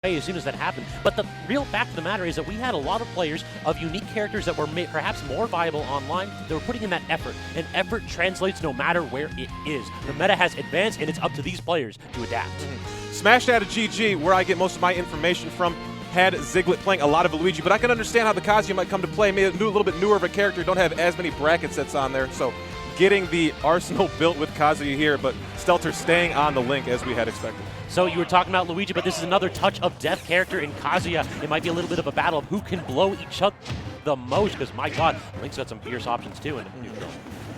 as soon as that happened. But the real fact of the matter is that we had a lot of players of unique characters that were perhaps more viable online. They were putting in that effort, and effort translates no matter where it is. The meta has advanced, and it's up to these players to adapt. Smashed out of GG, where I get most of my information from, had Ziglet playing a lot of Luigi, but I can understand how the Kazuya might come to play. Maybe a little bit newer of a character, don't have as many bracket sets on there, so getting the arsenal built with Kazuya here, but Stelter staying on the Link as we had expected. So you were talking about Luigi, but this is another touch of death character in Kazuya. It might be a little bit of a battle of who can blow each other the most, because my God, Link's got some fierce options too in neutral.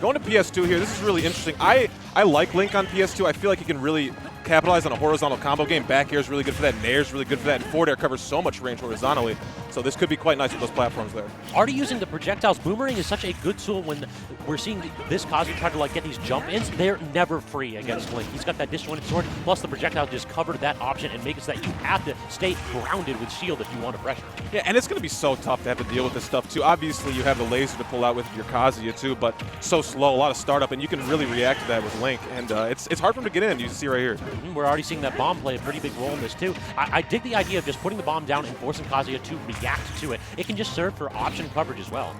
Going to PS2 here, this is really interesting. I like Link on PS2. I feel like he can really capitalize on a horizontal combo game. Back air is really good for that, and air is really good for that, and forward air covers so much range horizontally. So this could be quite nice with those platforms there. Already using the projectiles, Boomerang is such a good tool when we're seeing this Kazuya try to get these jump-ins. They're never free against Link. He's got that disjointed sword, plus the projectile just covered that option and make it so that you have to stay grounded with shield if you want to pressure. Yeah, and it's going to be so tough to have to deal with this stuff too. Obviously, you have the laser to pull out with your Kazuya too, but so slow, a lot of startup, and you can really react to that with Link, and it's hard for him to get in. You see right here. We're already seeing that bomb play a pretty big role in this too. I dig the idea of just putting the bomb down and forcing Kazuya to react to it. It can just serve for option coverage as well.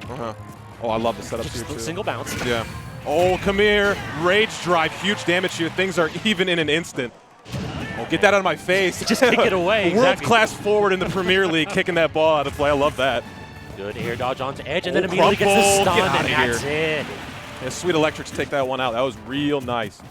Oh, I love the setup here too. Single bounce. Yeah. Oh, come here. Rage drive, huge damage here. Things are even in an instant. Oh, get that out of my face. Just kick it away. World-class forward in the Premier League, kicking that ball out of play. I love that. Good air dodge onto edge, and then immediately gets the stun, and that's it. Yeah, Sweet Electrics take that one out. That was real nice.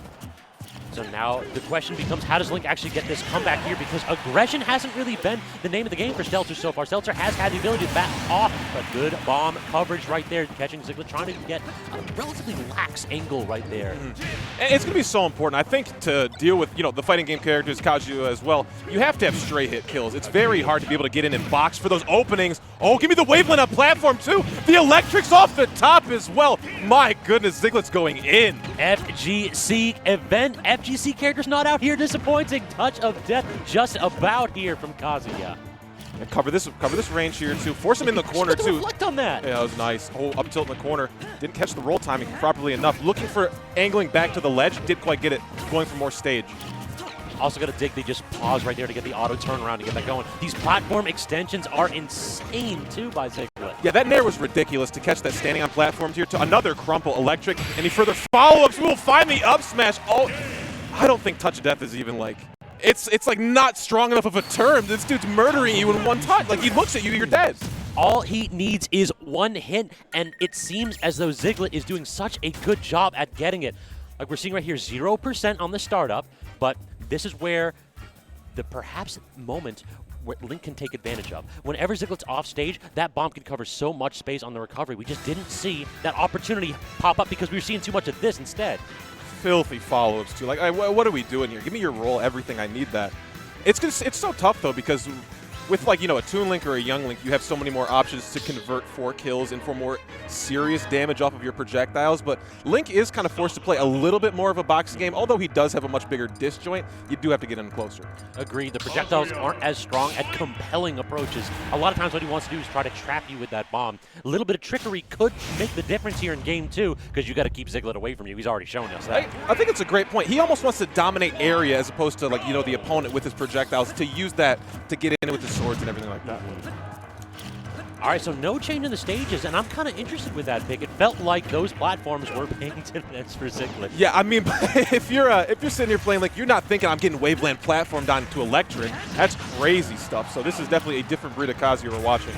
So now the question becomes, how does Link actually get this comeback here? Because aggression hasn't really been the name of the game for Stelter so far. Stelter has had the ability to back off, but good bomb coverage right there, catching Ziglet, trying to get a relatively lax angle right there. And it's going to be so important, I think, to deal with the fighting game characters, Kazuya as well. You have to have straight hit kills. It's very hard to be able to get in and box for those openings. Oh, give me the waveland up platform too. The electrics off the top as well. My goodness, Ziglet's going in. FGC event. FGC characters not out here. Disappointing. Touch of death just about here from Kazuya. And cover this range here too. Force him in the corner too. Reflect on that. Yeah, that was nice. Oh, up tilt in the corner. Didn't catch the roll timing properly enough. Looking for angling back to the ledge. Didn't quite get it. Going for more stage. Also got to dig, they just pause right there to get the auto turnaround to get that going. These platform extensions are insane too by Ziglet. Yeah, that nair was ridiculous to catch that standing on platforms here to another crumple electric. Any further follow-ups? We will find the up smash. Oh, I don't think touch of death is even it's like not strong enough of a term. This dude's murdering you in one touch. Like he looks at you, you're dead. All he needs is one hit, and it seems as though Ziglet is doing such a good job at getting it. Like we're seeing right here, 0% on the startup, but this is where the perhaps moment where Link can take advantage of. Whenever Ziglet's off stage, that bomb can cover so much space on the recovery. We just didn't see that opportunity pop up because we were seeing too much of this instead. Filthy follow-ups too. Like, what are we doing here? Give me your roll, everything. I need that. It's so tough though because with a Toon Link or a Young Link, you have so many more options to convert for kills and for more serious damage off of your projectiles, but Link is kind of forced to play a little bit more of a boxing game. Although he does have a much bigger disjoint, you do have to get in closer. Agreed. The projectiles aren't as strong at compelling approaches. A lot of times what he wants to do is try to trap you with that bomb. A little bit of trickery could make the difference here in game 2 because you got to keep Ziglet away from you. He's already shown us that. I think it's a great point. He almost wants to dominate area as opposed to the opponent with his projectiles, to use that to get in with his swords and everything like that. All right, so no change in the stages, and I'm kind of interested with that pick. It felt like those platforms were paying dividends for Ziglet. Yeah, I mean, if you're sitting here playing, you're not thinking I'm getting Waveland platformed onto electric. That's crazy stuff. So this is definitely a different breed of Kazuya we're watching.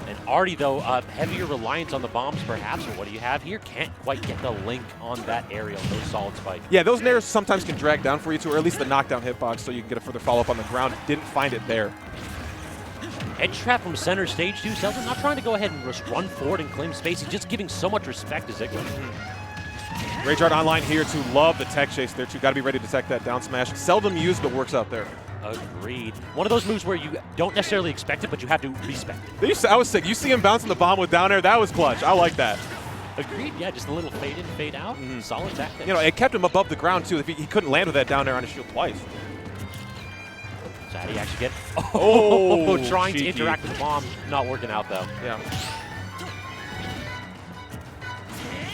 And already, though, heavier reliance on the bombs, perhaps. Or what do you have here? Can't quite get the Link on that aerial. No solid spike. Yeah, those nairs sometimes can drag down for you, too, or at least the knockdown hitbox, so you can get a further follow-up on the ground. Didn't find it there. Edge trap from center stage 2. Stelter not trying to go ahead and just run forward and claim space. He's just giving so much respect to Ziglet. Rage Art Online here to love the tech chase there, too. Got to be ready to tech that down smash. Seldom used, but works out there. Agreed. One of those moves where you don't necessarily expect it, but you have to respect it. I was sick. You see him bouncing the bomb with down air. That was clutch. I like that. Agreed. Yeah, just a little fade in, fade out. Solid tactics. It kept him above the ground, too. If he couldn't land with that down air on his shield twice. So how do you actually get... trying cheeky. to interact with the bomb. Not working out, though. Yeah.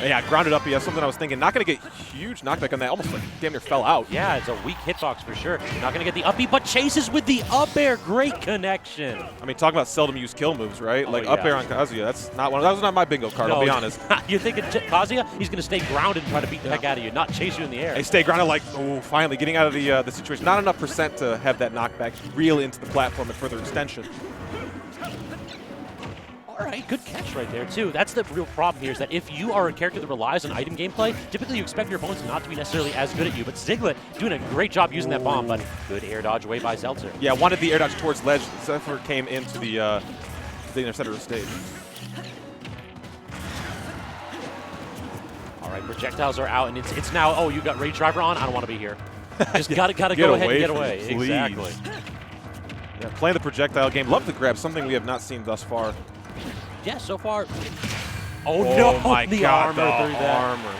Yeah, grounded up. Yeah, something I was thinking. Not going to get huge knockback on that. Almost like damn near fell out. Yeah, it's a weak hitbox for sure. Not going to get the up B, but chases with the up air. Great connection. I mean, talking about seldom used kill moves, right? Like up yeah. air on Kazuya. That's not one. That was not my bingo card. No, I'll be honest. You're thinking Kazuya? He's going to stay grounded and try to beat the heck out of you, not chase you in the air. They stay grounded. Like, oh, finally getting out of the situation. Not enough percent to have that knockback reel into the platform and further extension. All right, good catch right there, too. That's the real problem here, is that if you are a character that relies on item gameplay, typically you expect your opponents not to be necessarily as good at you. But Ziglet doing a great job using that bomb, but good air dodge away by Stelter. Yeah, wanted the air dodge towards ledge. Zephyr came into the inner center of the stage. All right, projectiles are out, and it's now, oh, you got Rage Driver on? I don't want to be here. Just gotta go ahead and get away. Exactly. Yeah, playing the projectile game. Love the grab, something we have not seen thus far. Yeah, so far. Oh no, my the God, armor through that. armor.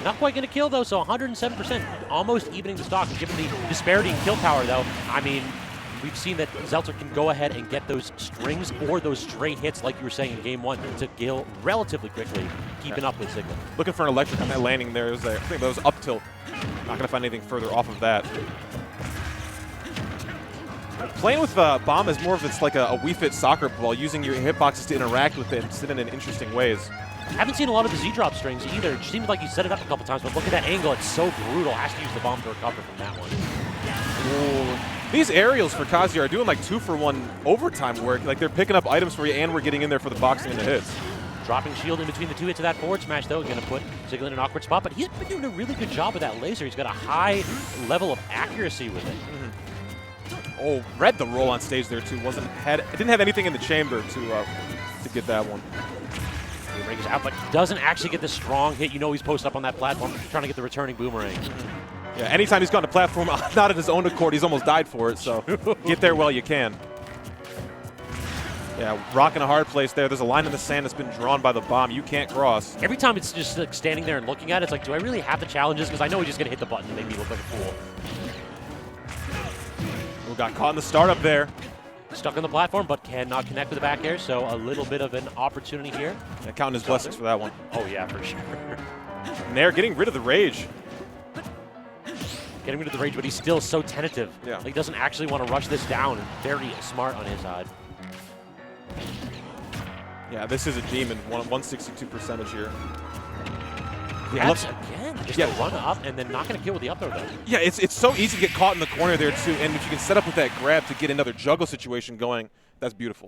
Not quite going to kill, though, so 107%, almost evening the stock. And given the disparity in kill power, though, I mean, we've seen that Stelter can go ahead and get those strings or those straight hits, like you were saying in Game 1, to kill relatively quickly, keeping up with Ziglet. Looking for an electric on that landing there. I think that was up tilt. Not going to find anything further off of that. Playing with bomb is more of it's like a Wii Fit soccer ball, using your hitboxes to interact with it and sit in interesting ways. Haven't seen a lot of the Z-drop strings either. It seems like you set it up a couple times, but look at that angle. It's so brutal. Has to use the bomb to recover from that one. Ooh. These aerials for Kazuya are doing like 2-for-1 overtime work. Like they're picking up items for you, and we're getting in there for the boxing and the hits. Dropping shield in between the two hits of that forward smash, though, going to put Ziglet in an awkward spot. But he's been doing a really good job with that laser. He's got a high level of accuracy with it. Oh, read the roll on stage there too. Didn't have anything in the chamber to get that one. He rings out, but doesn't actually get the strong hit. You know he's posted up on that platform, trying to get the returning boomerang. Yeah, anytime he's gone to platform, not at his own accord, he's almost died for it. So get there while you can. Yeah, rocking a hard place there. There's a line in the sand that's been drawn by the bomb. You can't cross. Every time it's just like standing there and looking at it, it's like, do I really have the challenges? Because I know he's just going to hit the button and make me look like a fool. Got caught in the startup there. Stuck on the platform, but cannot connect with the back air, so a little bit of an opportunity here. Yeah, counting his blessings for that one. Oh, yeah, for sure. Nair getting rid of the rage. Getting rid of the rage, but he's still so tentative. Yeah. Like, he doesn't actually want to rush this down. Very smart on his side. Yeah, this is a demon. 162 percentage here. Grabs again, just a run up, and then not going to kill with the up throw, though. Yeah, it's so easy to get caught in the corner there, too, and if you can set up with that grab to get another juggle situation going, that's beautiful.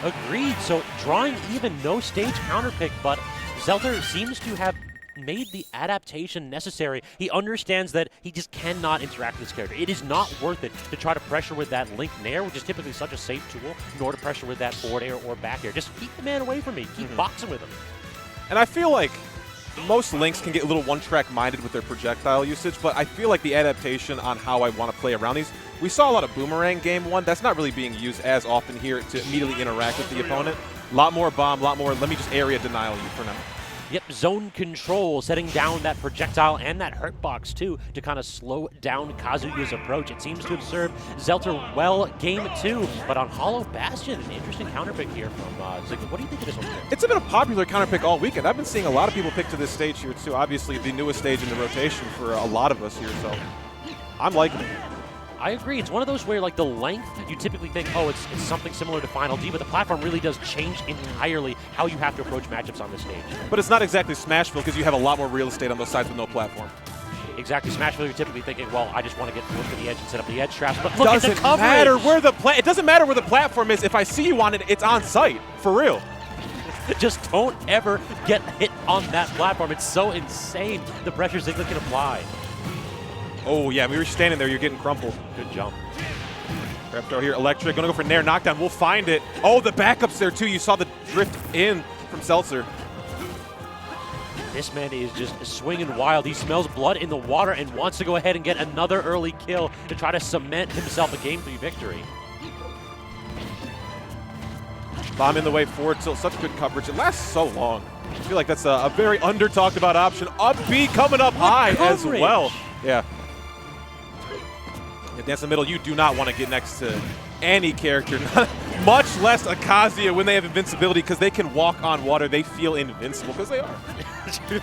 Agreed. So drawing even, no stage counter pick, but Stelter seems to have made the adaptation necessary. He understands that he just cannot interact with this character. It is not worth it to try to pressure with that link nair, which is typically such a safe tool, nor to pressure with that forward air or back air. Just keep the man away from me. Keep boxing with him. And I feel like most links can get a little one-track minded with their projectile usage, but I feel like the adaptation on how I want to play around these, we saw a lot of boomerang game 1. That's not really being used as often here to immediately interact with the opponent. A lot more bomb, a lot more, let me just area denial you for now. Yep, zone control, setting down that projectile and that hurt box, too, to kind of slow down Kazuya's approach. It seems to have served Stelter well game 2, but on Hollow Bastion, an interesting counter pick here from Ziglet. What do you think of this one? It's been a popular counter pick all weekend. I've been seeing a lot of people pick to this stage here, too. Obviously, the newest stage in the rotation for a lot of us here, so I'm liking it. I agree. It's one of those where, like, the length, you typically think, oh, it's something similar to Final D, but the platform really does change entirely how you have to approach matchups on this stage. But it's not exactly Smashville because you have a lot more real estate on those sides with no platform. Exactly. Smashville, you're typically thinking, well, I just want to get close to the edge and set up the edge traps. But look at the coverage. It doesn't matter where the platform is. If I see you on it, it's on site. For real. Just don't ever get hit on that platform. It's so insane, the pressure Ziglet can apply. Oh, yeah, we were standing there. You're getting crumpled. Good jump. Grab throw here. Electric. Going to go for Nair knockdown. We'll find it. Oh, the backup's there, too. You saw the drift in from Stelter. This man is just swinging wild. He smells blood in the water and wants to go ahead and get another early kill to try to cement himself a Game 3 victory. Bomb in the way forward. Still such good coverage. It lasts so long. I feel like that's a very under-talked about option. Up B coming up high as well. Yeah. Dance in the middle, you do not want to get next to any character, Much less a Kazuya when they have invincibility, because they can walk on water. They feel invincible because they are.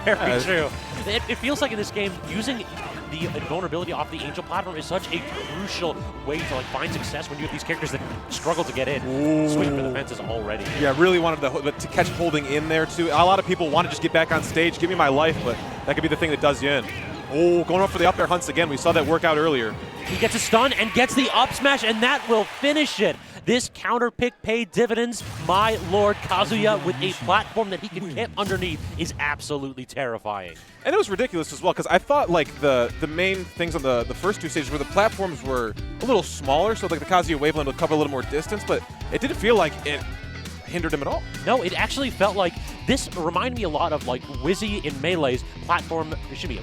Very true. It feels like in this game, using the invulnerability off the Angel platform is such a crucial way to find success when you have these characters that struggle to get in. Ooh. Swing for the fences already. Yeah, really wanted to catch holding in there too. A lot of people want to just get back on stage, give me my life, but that could be the thing that does you in. Oh, going up for the up air hunts again. We saw that work out earlier. He gets a stun and gets the up smash, and that will finish it. This counter pick paid dividends. My lord, Kazuya with a platform that he can hit underneath is absolutely terrifying. And it was ridiculous as well, because I thought the main things on the first two stages where the platforms were a little smaller, so the Kazuya waveland would cover a little more distance, but it didn't feel like it hindered him at all. No, it actually felt like this reminded me a lot of Wizzy in Melee's platform,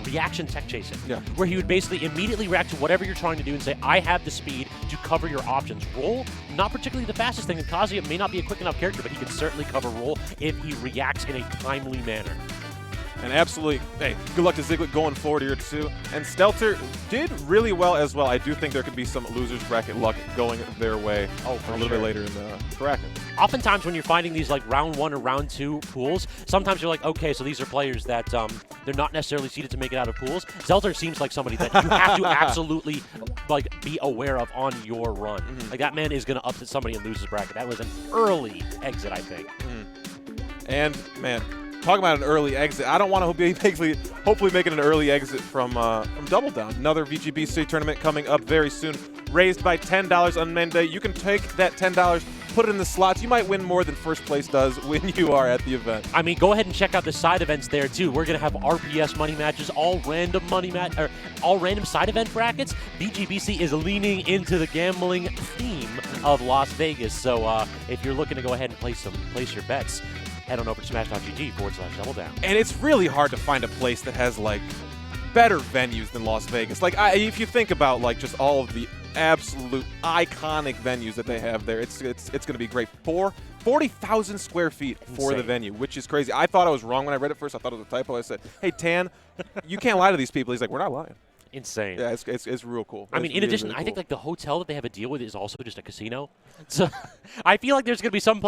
reaction tech chasing. Yeah. Where he would basically immediately react to whatever you're trying to do and say, I have the speed to cover your options. Roll, not particularly the fastest thing, and Kazuya may not be a quick enough character, but he can certainly cover roll if he reacts in a timely manner. And absolutely, hey, good luck to Ziglet going forward here too. And Stelter did really well as well. I do think there could be some losers bracket luck going their way a little bit later in the bracket. Oftentimes when you're finding these round 1 or round 2 pools, sometimes you're like, okay, so these are players that they're not necessarily seeded to make it out of pools. Stelter seems like somebody that you have to absolutely be aware of on your run. That man is going to upset somebody and lose his bracket. That was an early exit, I think. And man, talking about an early exit, I don't want to be hopefully making an early exit from Double Down. Another VGBC tournament coming up very soon, raised by $10 on Monday. You can take that $10, put it in the slots. You might win more than first place does when you are at the event. I mean, go ahead and check out the side events there too. We're gonna have RPS money matches, all random side event brackets. VGBC is leaning into the gambling theme of Las Vegas. So if you're looking to go ahead and place your bets, head on over to smash.gg/Double Down. And it's really hard to find a place that has better venues than Las Vegas. If you think about just all of the absolute iconic venues that they have there, it's going to be great. 40,000 square feet for the venue, which is crazy. I thought I was wrong when I read it first. I thought it was a typo. I said, hey, Tan, you can't lie to these people. He's like, we're not lying. Insane. Yeah, it's real cool. I mean, in addition, I think the hotel that they have a deal with is also just a casino. So I feel like there's going to be some place